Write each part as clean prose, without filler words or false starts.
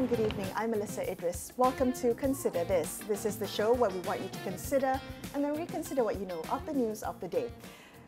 and good evening. I'm Melisa Idris. Welcome to Consider This. This is the show where we want you to consider and then reconsider what you know of the news of the day.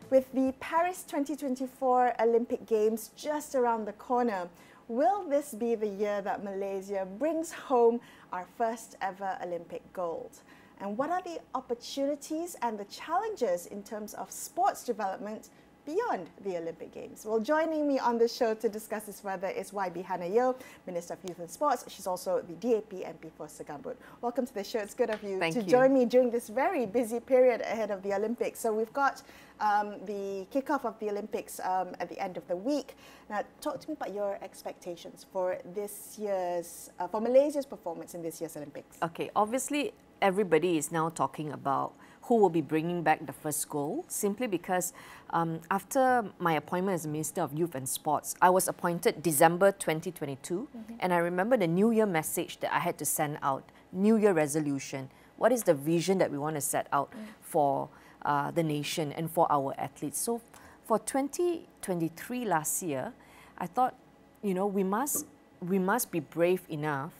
With the Paris 2024 Olympic Games just around the corner, will this be the year that Malaysia brings home our first ever Olympic gold? And what are the opportunities and the challenges in terms of sports development beyond the Olympic Games? Well, joining me on the show to discuss this further is YB Hannah Yeoh, Minister of Youth and Sports. She's also the DAP MP for Segambut. Welcome to the show. It's good of you to join me during this very busy period ahead of the Olympics. So we've got the kickoff of the Olympics at the end of the week. Now, talk to me about your expectations for this year's, for Malaysia's performance in this year's Olympics. Okay, obviously everybody is now talking about who will be bringing back the first gold, simply because after my appointment as Minister of Youth and Sports, I was appointed December 2022, and I remember the New Year message that I had to send out, New Year resolution. What is the vision that we want to set out for the nation and for our athletes? So for 2023 last year, I thought, you know, we must be brave enough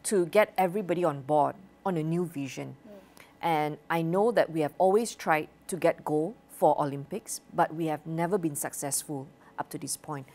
to get everybody on board on a new vision. And I know that we have always tried to get gold for Olympics, but we have never been successful up to this point.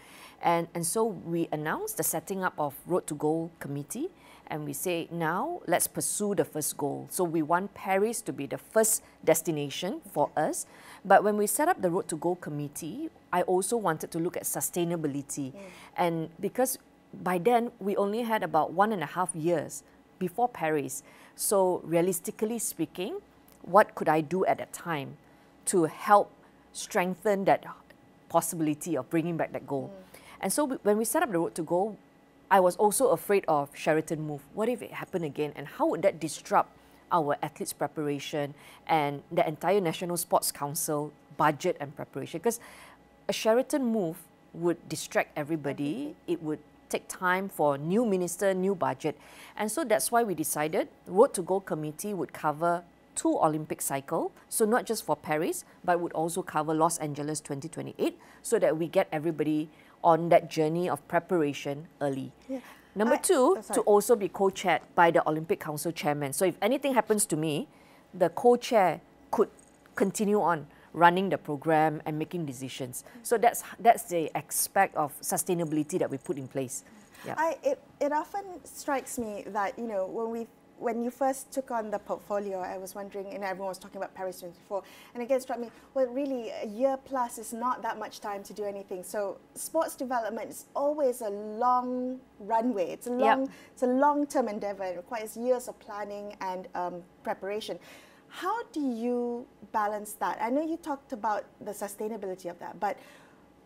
And so we announced the setting up of Road to Gold Committee, and we say, now let's pursue the first goal. So we want Paris to be the first destination for us. But when we set up the Road to Gold Committee, I also wanted to look at sustainability. And because by then, we only had about 1.5 years before Paris. So realistically speaking, what could I do at that time to help strengthen that possibility of bringing back that goal? And so when we set up the Road to Gold, I was also afraid of Sheraton move. What if it happened again? And how would that disrupt our athletes' preparation and the entire National Sports Council budget and preparation? Because a Sheraton move would distract everybody. It would take time for new minister, new budget. And so that's why we decided Road to Gold Committee would cover 2 Olympic cycles, so not just for Paris, but would also cover Los Angeles 2028, so that we get everybody on that journey of preparation early. Number 2, to also be co-chaired by the Olympic Council chairman. So if anything happens to me, the co-chair could continue on running the program and making decisions. So that's the aspect of sustainability that we put in place. It often strikes me that, you know, when you first took on the portfolio, I was wondering, and everyone was talking about Paris 2024, and again it struck me, well, really, a year plus is not that much time to do anything. So sports development is always a long runway. It's a long-term endeavor. It requires years of planning and preparation. How do you balance that? I know you talked about the sustainability of that, but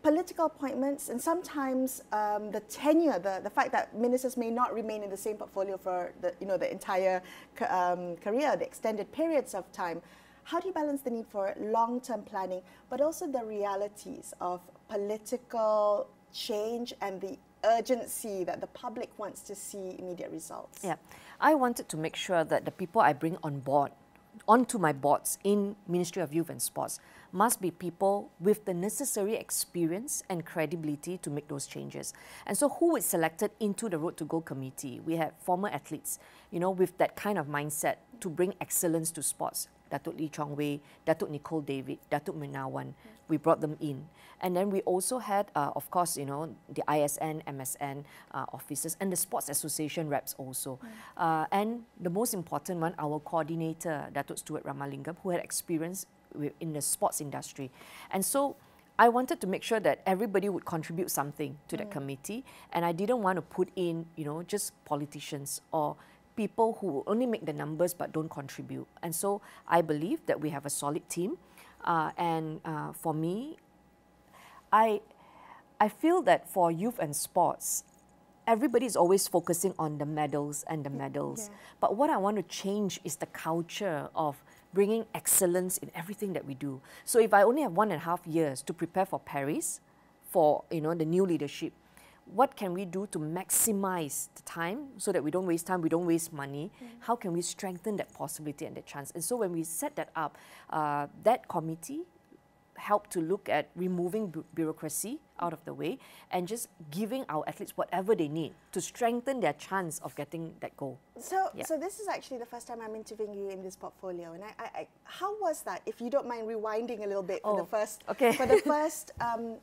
political appointments and sometimes the tenure, the fact that ministers may not remain in the same portfolio for the entire career, the extended periods of time. How do you balance the need for long-term planning, but also the realities of political change and the urgency that the public wants to see immediate results? Yeah, I wanted to make sure that the people I bring on board onto my boards in Ministry of Youth and Sports must be people with the necessary experience and credibility to make those changes. And so who is selected into the Road to Gold Committee? We have former athletes, you know, with that kind of mindset to bring excellence to sports. Datuk Lee Chong Wei, Datuk Nicole David, Datuk Menawan, we brought them in. And then we also had, of course, you know, the ISN, MSN officers and the Sports Association reps also. And the most important one, our coordinator, Datuk Stuart Ramalingam, who had experience in the sports industry. And so I wanted to make sure that everybody would contribute something to that committee. And I didn't want to put in, you know, just politicians or people who only make the numbers but don't contribute. And so I believe that we have a solid team. For me, I feel that for youth and sports, everybody is always focusing on the medals and the medals. But what I want to change is the culture of bringing excellence in everything that we do. So if I only have 1.5 years to prepare for Paris, for, you know, the new leadership, what can we do to maximize the time so that we don't waste time, we don't waste money? How can we strengthen that possibility and that chance? And so when we set that up, that committee help to look at removing bureaucracy out of the way and just giving our athletes whatever they need to strengthen their chance of getting that goal. So this is actually the first time I'm interviewing you in this portfolio, and how was that? If you don't mind rewinding a little bit for the first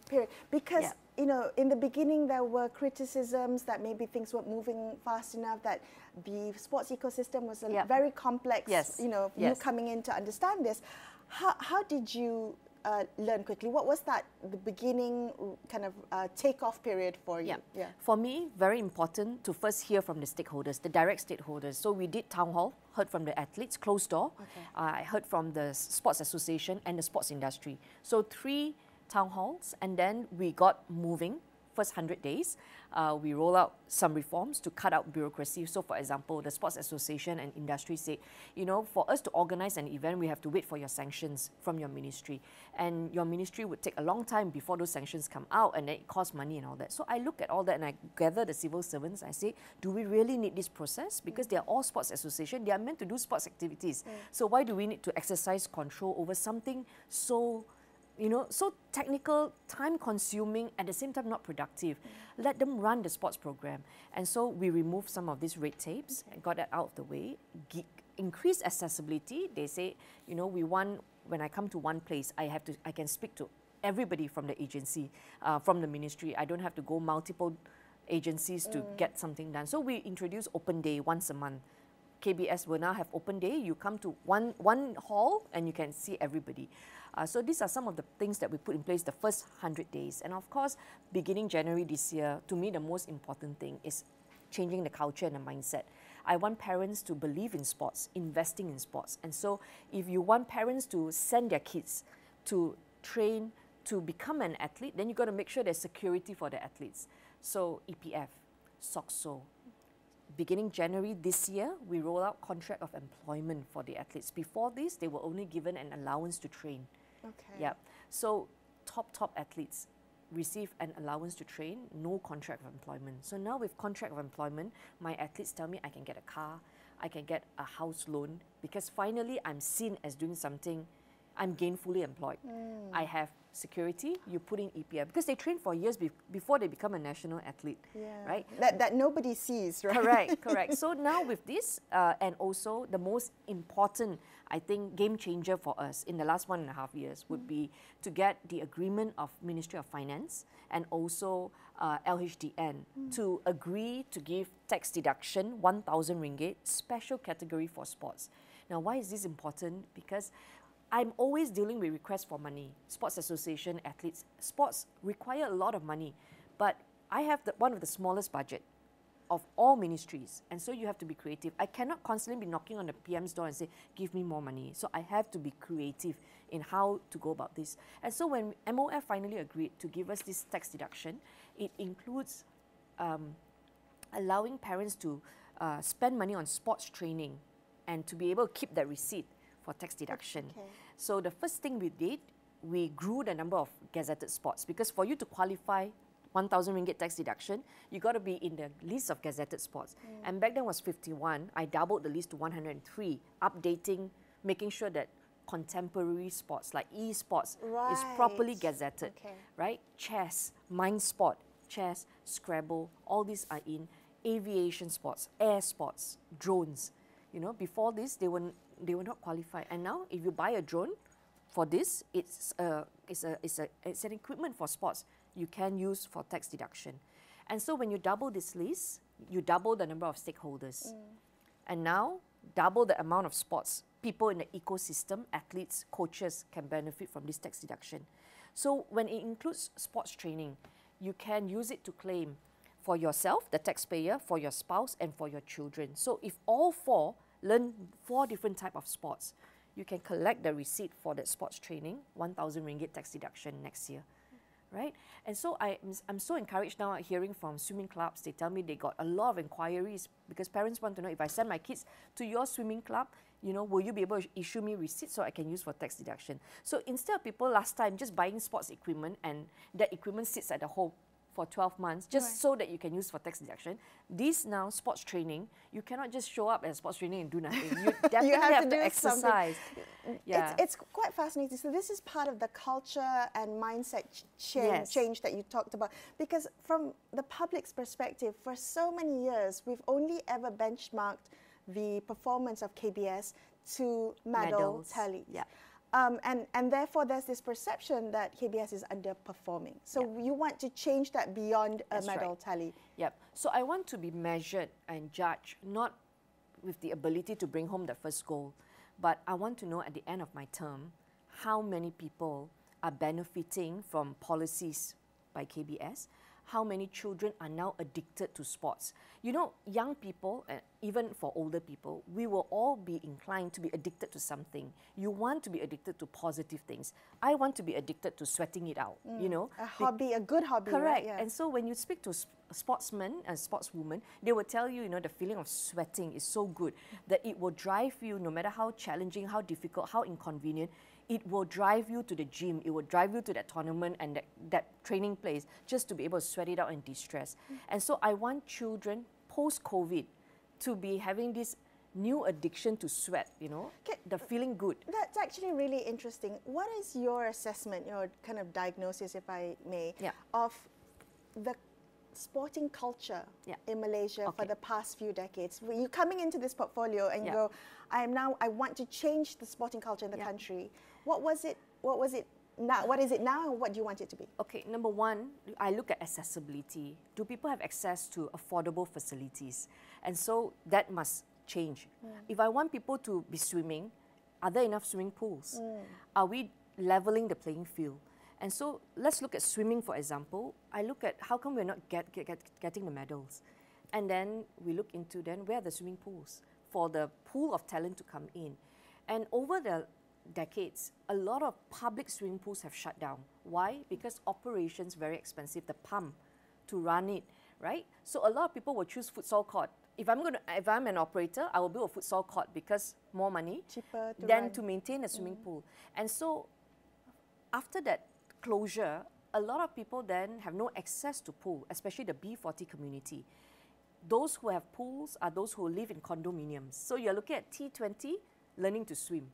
period, because you know, in the beginning there were criticisms that maybe things weren't moving fast enough, that the sports ecosystem was very complex. You know, you coming in to understand this. How did you learn quickly? What was the beginning kind of takeoff period for you? For me, very important to first hear from the stakeholders, the direct stakeholders. So we did town hall, heard from the athletes, closed door. I heard from the sports association and the sports industry. So 3 town halls, and then we got moving. First 100 days, we roll out some reforms to cut out bureaucracy. So for example, the sports association and industry say, you know, for us to organize an event, we have to wait for your sanctions from your ministry. And your ministry would take a long time before those sanctions come out, and then it costs money and all that. So I look at all that and I gather the civil servants. I say, do we really need this process? Because they are all sports association. They are meant to do sports activities. So why do we need to exercise control over something so, you know, so technical, time-consuming, at the same time not productive? Let them run the sports program. And so we removed some of these red tapes and got that out of the way. Increase accessibility. They say, you know, we want, when I come to one place, I can speak to everybody from the agency, from the ministry. I don't have to go multiple agencies to get something done. So we introduce open day once a month. KBS will now have open day. You come to one hall and you can see everybody. So these are some of the things that we put in place the first 100 days. And of course, beginning January this year, to me the most important thing is changing the culture and the mindset. I want parents to believe in sports, investing in sports. And so if you want parents to send their kids to train, to become an athlete, then you've got to make sure there's security for the athletes. So EPF, SOCSO. Beginning January this year, we roll out contract of employment for the athletes. Before this, they were only given an allowance to train. So top athletes receive an allowance to train, no contract of employment. So now with contract of employment, my athletes tell me I can get a car, I can get a house loan, because finally I'm seen as doing something, I'm gainfully employed. I have security, you put in EPF, because they train for years before they become a national athlete, right? That nobody sees, right? Correct. So now with this, and also the most important, I think, game changer for us in the last 1.5 years would be to get the agreement of Ministry of Finance and also LHDN to agree to give tax deduction, 1,000 ringgit, special category for sports. Now, why is this important? Because I'm always dealing with requests for money. Sports association, athletes. Sports require a lot of money, but I have one of the smallest budget of all ministries, and so you have to be creative. I cannot constantly be knocking on the PM's door and say, give me more money. So I have to be creative in how to go about this. And so when MOF finally agreed to give us this tax deduction, it includes allowing parents to spend money on sports training and to be able to keep that receipt for tax deduction. So the first thing we did, we grew the number of gazetted sports, because for you to qualify 1,000 ringgit tax deduction, you got to be in the list of gazetted sports. And back then was 51. I doubled the list to 103, updating, making sure that contemporary sports like e-sports is properly gazetted, right? Chess, mind sport, chess, Scrabble, all these are in. Aviation sports, air sports, drones. You know, before this, they were not qualified. And now, if you buy a drone for this, it's an equipment for sports you can use for tax deduction. And so when you double this list, you double the number of stakeholders. And now, double the amount of sports people in the ecosystem, athletes, coaches can benefit from this tax deduction. So when it includes sports training, you can use it to claim for yourself, the taxpayer, for your spouse, and for your children. So if all 4 learn 4 different types of sports, you can collect the receipt for that sports training, 1,000 ringgit tax deduction next year, right? And so I'm so encouraged now hearing from swimming clubs. They tell me they got a lot of inquiries because parents want to know, if I send my kids to your swimming club, you know, will you be able to issue me receipts so I can use for tax deduction? So instead of people last time just buying sports equipment and that equipment sits at the home for 12 months just so that you can use for tax deduction. This now, sports training, you cannot just show up at sports training and do nothing. You definitely have to exercise. It's quite fascinating. So this is part of the culture and mindset change that you talked about. Because from the public's perspective, for so many years, we've only ever benchmarked the performance of KBS to medal tally. Yeah. And therefore, there's this perception that KBS is underperforming. So you want to change that beyond a medal tally. Yep. So I want to be measured and judged, not with the ability to bring home the first goal, but I want to know at the end of my term how many people are benefiting from policies by KBS, how many children are now addicted to sports. You know, young people, even for older people, we will all be inclined to be addicted to something. You want to be addicted to positive things. I want to be addicted to sweating it out, you know. A hobby, a good hobby. Correct. Right? Yeah. And so when you speak to sportsmen and sportswomen, they will tell you, you know, the feeling of sweating is so good that it will drive you, no matter how challenging, how difficult, how inconvenient, it will drive you to the gym, it will drive you to that tournament and that training place just to be able to sweat it out and de-stress. And so I want children post-COVID to be having this new addiction to sweat, you know, the feeling good. That's actually really interesting. What is your assessment, your kind of diagnosis, if I may, of the sporting culture in Malaysia for the past few decades? You're coming into this portfolio and you go, I want to change the sporting culture in the country. What was it now? What is it now and what do you want it to be? Okay, number one, I look at accessibility. Do people have access to affordable facilities? And so that must change. If I want people to be swimming, are there enough swimming pools? Are we leveling the playing field? And so let's look at swimming, for example. I look at how come we're not getting the medals. And then we look into then where are the swimming pools for the pool of talent to come in. And over the decades, a lot of public swimming pools have shut down. Why? Because operations very expensive, the pump to run it, right? So a lot of people will choose futsal court. If I'm an operator, I will build a futsal court because more money cheaper to maintain a swimming pool. And so after that closure, a lot of people then have no access to pool, especially the B40 community. Those who have pools are those who live in condominiums. So you're looking at T20 learning to swim.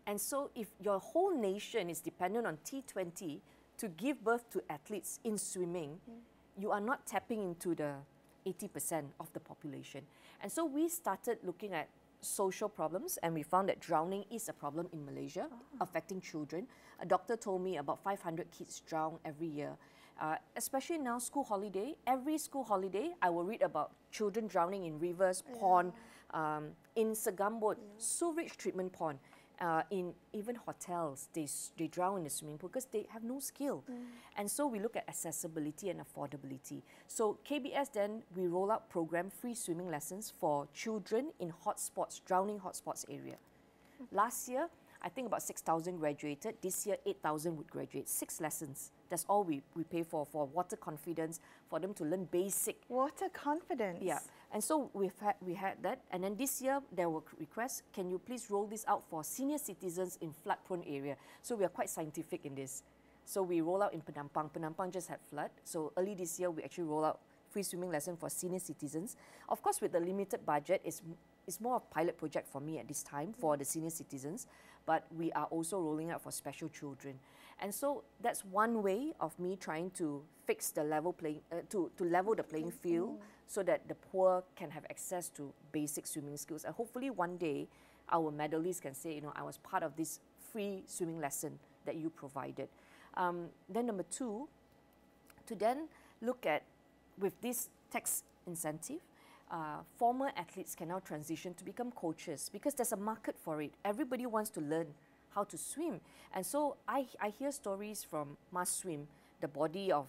And so if your whole nation is dependent on T20 to give birth to athletes in swimming, you are not tapping into the 80% of the population. And so we started looking at social problems and we found that drowning is a problem in Malaysia, affecting children. A doctor told me about 500 kids drown every year. Especially now, school holiday. Every school holiday, I will read about children drowning in rivers, pond, in Segambut, sewage treatment pond. In even hotels, they drown in the swimming pool because they have no skill. And so we look at accessibility and affordability. So KBS then, we roll out program free swimming lessons for children in hotspots, drowning hotspots area. Last year, I think about 6,000 graduated. This year, 8,000 would graduate. 6 lessons. That's all we pay for water confidence, for them to learn basic. Water confidence? Yeah. And so we had that. And then this year, there were requests, can you please roll this out for senior citizens in flood-prone area? So we are quite scientific in this. So we roll out in Penampang. Penampang just had flood. So early this year, we actually roll out free swimming lesson for senior citizens. Of course, with the limited budget, it's more of a pilot project for me at this time for the senior citizens, but we are also rolling out for special children. And so that's one way of me trying to fix the level to level the playing field so that the poor can have access to basic swimming skills. And hopefully one day our medalists can say, you know, I was part of this free swimming lesson that you provided. Then number 2, to then look at, with this tax incentive, former athletes can now transition to become coaches because there's a market for it. Everybody wants to learn how to swim. And so I hear stories from Must Swim, the body of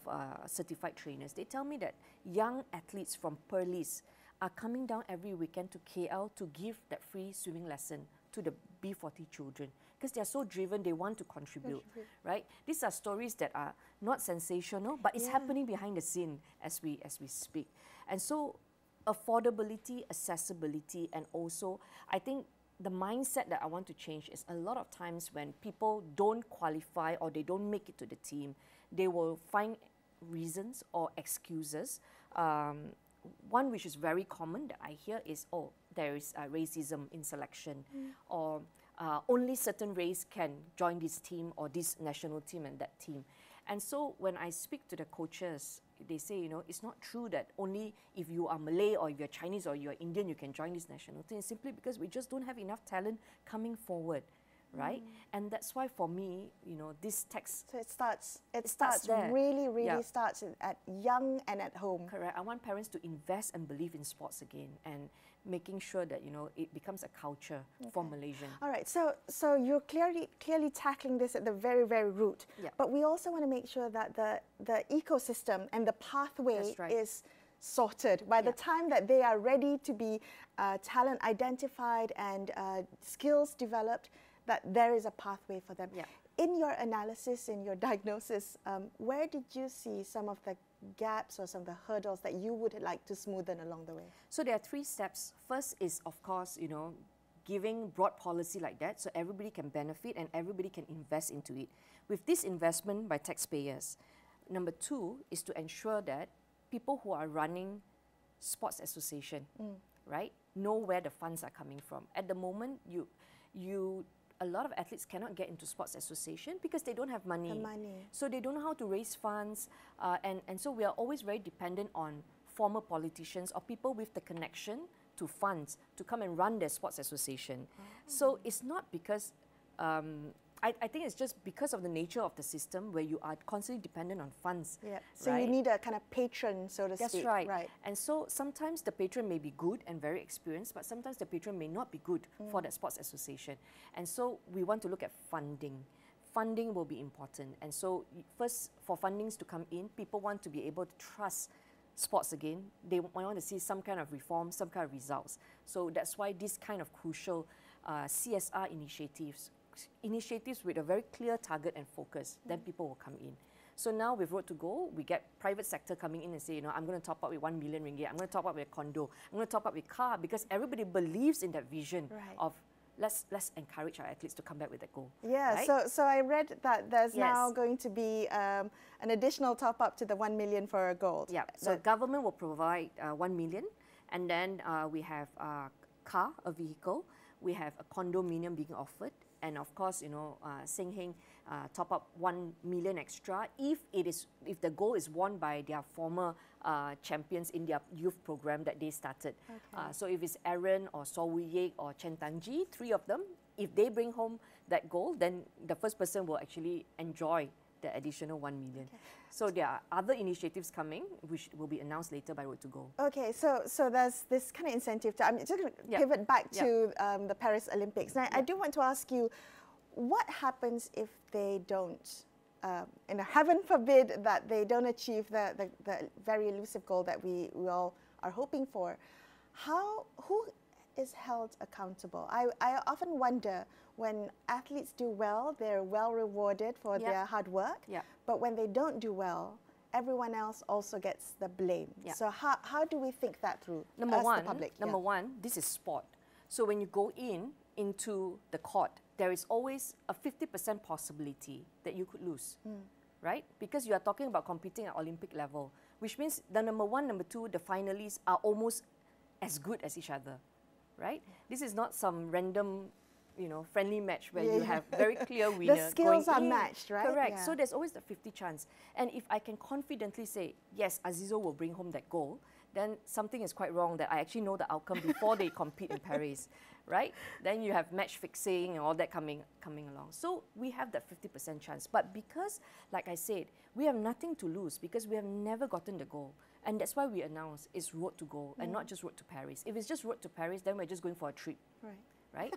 certified trainers. They tell me that young athletes from Perlis are coming down every weekend to KL to give that free swimming lesson to the B40 children because they're so driven, they want to contribute, right? These are stories that are not sensational, but it's happening behind the scene as we speak. And so affordability, accessibility, and also I think the mindset that I want to change is a lot of times when people don't qualify or they don't make it to the team, they will find reasons or excuses. One which is very common that I hear is, oh, there is racism in selection, or only certain race can join this team or this national team and that team. And so when I speak to the coaches, they say, you know, it's not true that only if you are Malay or if you're Chinese or you're Indian, you can join this national team. It's simply because we just don't have enough talent coming forward, right? And that's why for me, you know, this text... So it starts there. really starts at young and at home. Correct. I want parents to invest and believe in sports again and making sure that, you know, it becomes a culture for Malaysian. All right, so you're clearly tackling this at the very, very root. Yeah. But we also want to make sure that the ecosystem and the pathway is sorted. By the time that they are ready to be talent identified and skills developed, that there is a pathway for them. Yeah. In your analysis, in your diagnosis, where did you see some of the gaps or some of the hurdles that you would like to smoothen along the way? So there are 3 steps. First is, of course, you know, giving broad policy like that so everybody can benefit and everybody can invest into it. With this investment by taxpayers. Number 2 is to ensure that people who are running sports association, right, know where the funds are coming from. At the moment, a lot of athletes cannot get into sports association because they don't have money. So they don't know how to raise funds. And so we are always very dependent on former politicians or people with the connection to funds to come and run their sports association. So it's not because... I think it's just because of the nature of the system where you are constantly dependent on funds. Yeah. So you need a kind of patron, so to speak. That's right. And so sometimes the patron may be good and very experienced, but sometimes the patron may not be good for that sports association. And so we want to look at funding. Funding will be important. And so first, for fundings to come in, people want to be able to trust sports again. They want to see some kind of reform, some kind of results. So that's why this kind of crucial CSR initiatives with a very clear target and focus, then people will come in. So now with Road to Goal, we get private sector coming in and say, you know, I'm going to top up with 1 million ringgit, I'm going to top up with a condo, I'm going to top up with car, because everybody believes in that vision of let's encourage our athletes to come back with that goal. Yeah, right? so I read that there's now going to be an additional top up to the 1 million for a gold. Yeah, so government will provide 1 million, and then we have a car, a vehicle, we have a condominium being offered, and of course, you know, Seng Heng top up 1 million extra if the goal is won by their former champions in their youth program that they started. So if it's Aaron or Saw Wee Yek or Chen Tangji, 3 of them, if they bring home that goal, then the first person will actually enjoy the additional 1 million. So there are other initiatives coming, which will be announced later by Road to Goal. Okay, so there's this kind of incentive. I'm just going to pivot back to the Paris Olympics. Now, I do want to ask you, what happens if they don't, and heaven forbid that they don't achieve the very elusive goal that we all are hoping for? Who is held accountable? I often wonder, when athletes do well, they're well rewarded for their hard work, but when they don't do well, everyone else also gets the blame. So how do we think that through as the public? Number one, this is sport. So when you go into the court, there is always a 50% possibility that you could lose, right? Because you are talking about competing at Olympic level, which means the number 1, number 2, the finalists are almost as good as each other, right? This is not some random, you know, friendly match where you have very clear winner. The skills are matched, right? Correct. So there's always the 50 chance. And if I can confidently say, yes, Azizo will bring home that goal, then something is quite wrong that I actually know the outcome before they compete in Paris, right? Then you have match fixing and all that coming along. So we have that 50% chance. But because, like I said, we have nothing to lose because we have never gotten the goal. And that's why we announce it's Road to Goal and not just Road to Paris. If it's just Road to Paris, then we're just going for a trip, right?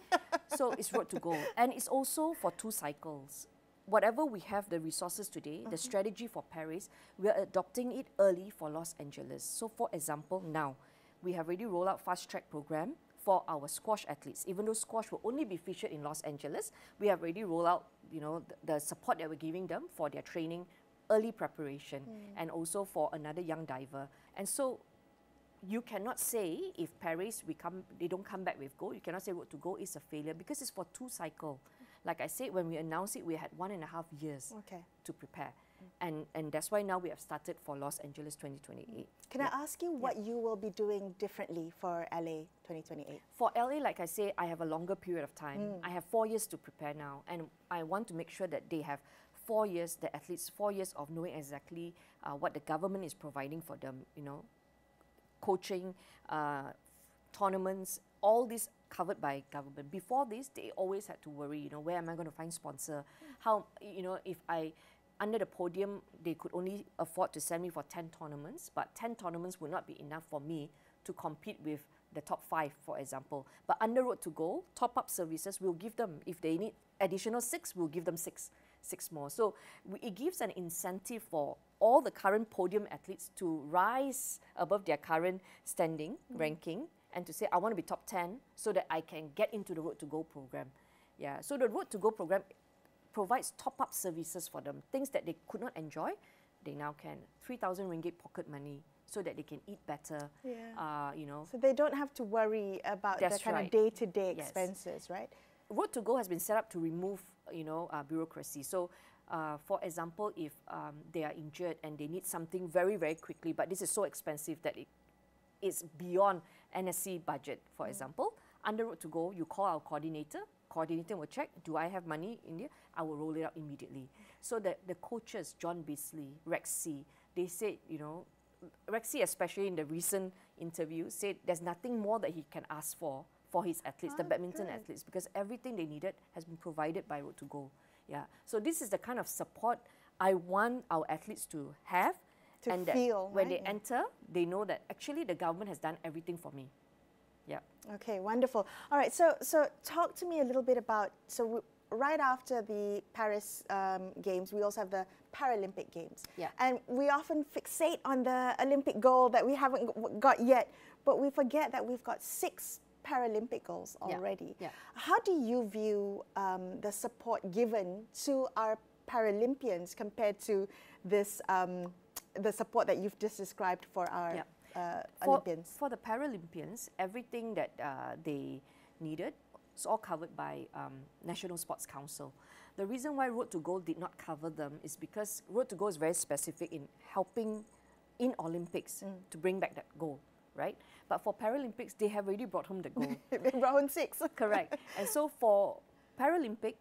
So it's Road to Goal. And it's also for 2 cycles. Whatever we have the resources today, the strategy for Paris, we are adopting it early for Los Angeles. So for example, now, we have already rolled out fast-track program for our squash athletes. Even though squash will only be featured in Los Angeles, we have already rolled out, you know, the support that we're giving them for their training, early preparation, and also for another young diver. And so you cannot say if Paris, they don't come back with gold, you cannot say Road to Goal is a failure because it's for 2 cycles. Like I said, when we announced it, we had 1.5 years to prepare. And that's why now we have started for Los Angeles 2028. Can I ask you what you will be doing differently for LA 2028? For LA, like I say, I have a longer period of time. I have 4 years to prepare now, and I want to make sure that they have 4 years, the athletes, 4 years of knowing exactly what the government is providing for them, you know, coaching, tournaments, all this covered by government. Before this, they always had to worry, you know, where am I going to find sponsor? How, you know, if I, under the podium, they could only afford to send me for 10 tournaments, but 10 tournaments would not be enough for me to compete with the top 5, for example. But under Road to Gold, top-up services, we'll give them, if they need additional 6, we'll give them 6 more. So it gives an incentive for all the current podium athletes to rise above their current standing, ranking, and to say, I want to be top 10 so that I can get into the Road to Gold program. Yeah, so the Road to Gold program provides top-up services for them, things that they could not enjoy, they now can. 3,000 ringgit pocket money so that they can eat better, you know. So they don't have to worry about the kind of day-to-day expenses, right? Road to Gold has been set up to remove, you know, bureaucracy. So, for example, if they are injured and they need something very, very quickly, but this is so expensive that it's beyond NSC budget, for example, under Road to Gold, you call our coordinator will check, do I have money in here? I will roll it out immediately. So the coaches, John Beasley, Rexy, they said, you know, Rexy, especially in the recent interview, said there's nothing more that he can ask for his athletes, the badminton athletes, because everything they needed has been provided by Road to Gold. Yeah. So this is the kind of support I want our athletes to have. To and feel, when they enter, they know that actually the government has done everything for me. Yeah. Okay, wonderful. All right, so talk to me a little bit about, right after the Paris Games, we also have the Paralympic Games. Yeah. And we often fixate on the Olympic gold that we haven't got yet, but we forget that we've got 6 Paralympic goals already. Yeah. How do you view the support given to our Paralympians compared to this, the support that you've just described for our Olympians? For the Paralympians, everything that they needed is all covered by National Sports Council. The reason why Road to Gold did not cover them is because Road to Gold is very specific in helping in Olympics to bring back that gold, right? But for Paralympics, they have already brought home the gold. They brought home 6. Correct. And so for Paralympic,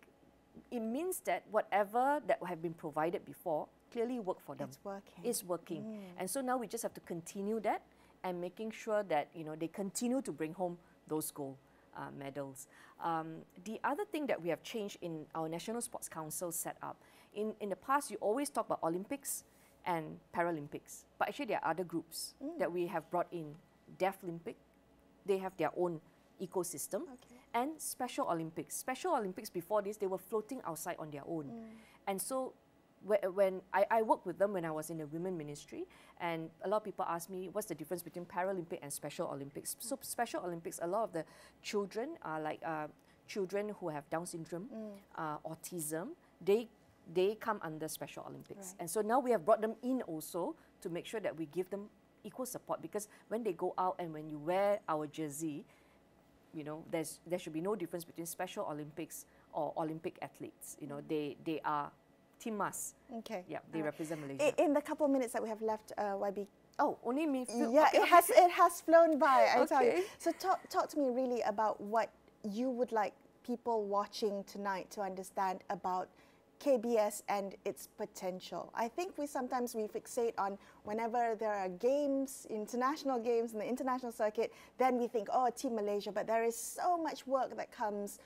it means that whatever that have been provided before clearly worked for them. It's working. It's working. And so now we just have to continue that and making sure that, you know, they continue to bring home those gold medals. The other thing that we have changed in our National Sports Council setup, in the past you always talk about Olympics and Paralympics, but actually there are other groups that we have brought in. Deaflympic, they have their own ecosystem, and Special Olympics. Special Olympics before this, they were floating outside on their own. And so when I worked with them when I was in the women ministry, and a lot of people ask me, what's the difference between Paralympic and Special Olympics? So Special Olympics, a lot of the children are like children who have Down syndrome, autism, they come under Special Olympics. And so now we have brought them in also to make sure that we give them equal support, because when they go out and when you wear our jersey, you know, there should be no difference between Special Olympics or Olympic athletes. You know, they are Team Mas. Okay. Yeah, they represent Malaysia. In the couple of minutes that we have left, YB. Oh, only me. Yeah, it has flown by, I tell you. So talk to me really about what you would like people watching tonight to understand about KBS and its potential. I think we sometimes fixate on whenever there are games, international games in the international circuit, then we think, oh, Team Malaysia, but there is so much work that comes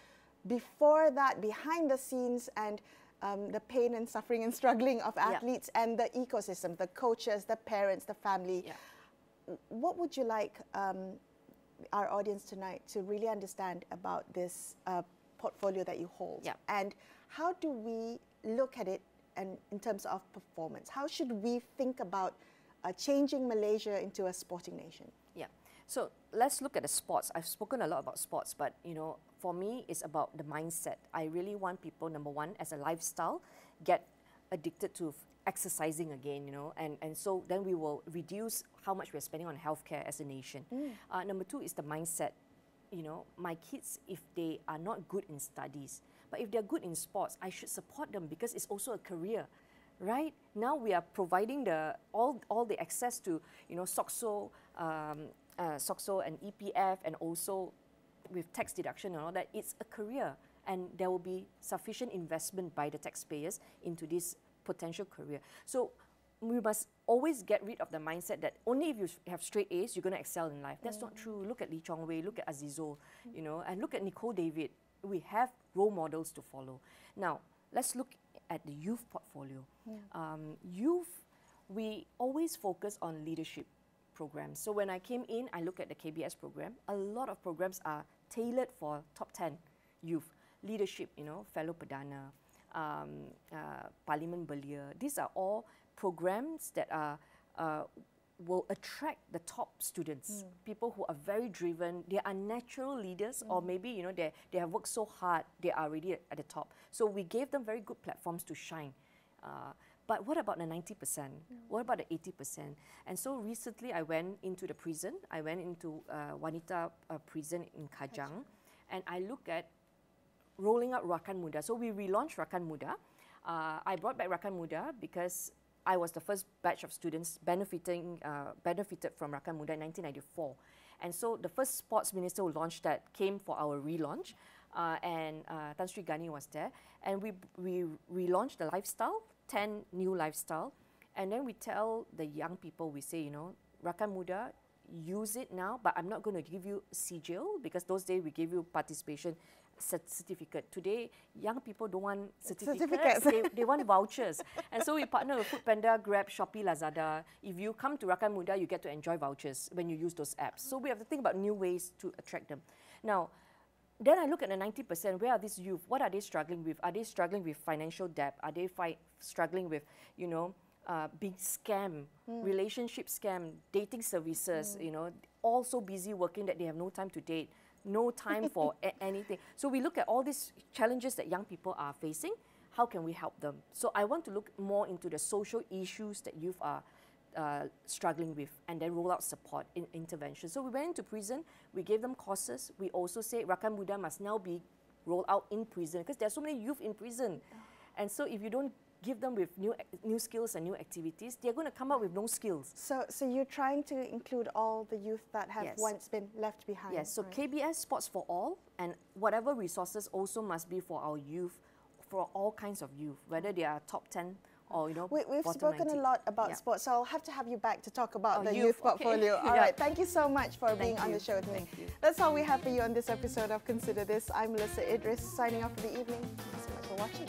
before that, behind the scenes, and the pain and suffering and struggling of athletes and the ecosystem, the coaches, the parents, the family. What would you like our audience tonight to really understand about this portfolio that you hold? And how do we look at it and in terms of performance? How should we think about changing Malaysia into a sporting nation? So let's look at the sports. I've spoken a lot about sports, but you know, for me, it's about the mindset. I really want people, number one, as a lifestyle, get addicted to exercising again, you know, and so then we will reduce how much we're spending on healthcare as a nation. Number two is the mindset. You know, my kids, if they are not good in studies, but if they're good in sports, I should support them because it's also a career, right? Now we are providing all the access to, you know, SOCSO, SOCSO and EPF, and also with tax deduction and all that. It's a career, and there will be sufficient investment by the taxpayers into this potential career. So we must always get rid of the mindset that only if you have straight A's, you're going to excel in life. That's not true. Look at Lee Chong Wei, look at Azizul, you know, and look at Nicole David. We have role models to follow. Now, let's look at the youth portfolio. Youth, we always focus on leadership programs. So when I came in, I look at the KBS program. A lot of programs are tailored for top 10 youth. Leadership, you know, Fellow Perdana, Parliament Belia. These are all programs that are will attract the top students, people who are very driven. They are natural leaders, or maybe, you know, they have worked so hard, they are already at the top. So we gave them very good platforms to shine. But what about the 90%? What about the 80%? And so recently I went into the prison. I went into Wanita prison in Kajang, and I look at rolling out Rakan Muda. So we relaunched Rakan Muda. I brought back Rakan Muda because I was the first batch of students benefited from Rakan Muda in 1994. And so the first sports minister who launched that came for our relaunch, and Tan Sri Gani was there. And we relaunched the lifestyle, 10 new lifestyle. And then we tell the young people, we say, you know, Rakan Muda, use it now, but I'm not going to give you CJL, because those days we gave you participation certificate. Today, young people don't want certificates. They want vouchers. And so we partner with Foodpanda, Grab, Shopee, Lazada. If you come to Rakan Muda, you get to enjoy vouchers when you use those apps. So we have to think about new ways to attract them. Now, then I look at the 90%. Where are these youth? What are they struggling with? Are they struggling with financial debt? Are they struggling with, you know, being scammed, relationship scam, dating services, you know, all so busy working that they have no time to date, no time for anything. So we look at all these challenges that young people are facing. How can we help them? So I want to look more into the social issues that youth are struggling with, and then roll out support in intervention. So we went into prison, we gave them courses. We also say Rakan Muda must now be rolled out in prison, because there are so many youth in prison. And so if you don't give them with new skills and new activities, they're going to come up with no skills. So you're trying to include all the youth that have once been left behind. Yes, so KBS Sports for All, and whatever resources also must be for our youth, for all kinds of youth, whether they are top 10 or, you know, we've spoken 90. a lot about sports, so I'll have to have you back to talk about the youth portfolio. All right, thank you so much for being on the show with me. Thank you. That's all we have for you on this episode of Consider This. I'm Melisa Idris, signing off for the evening. Thanks so much for watching.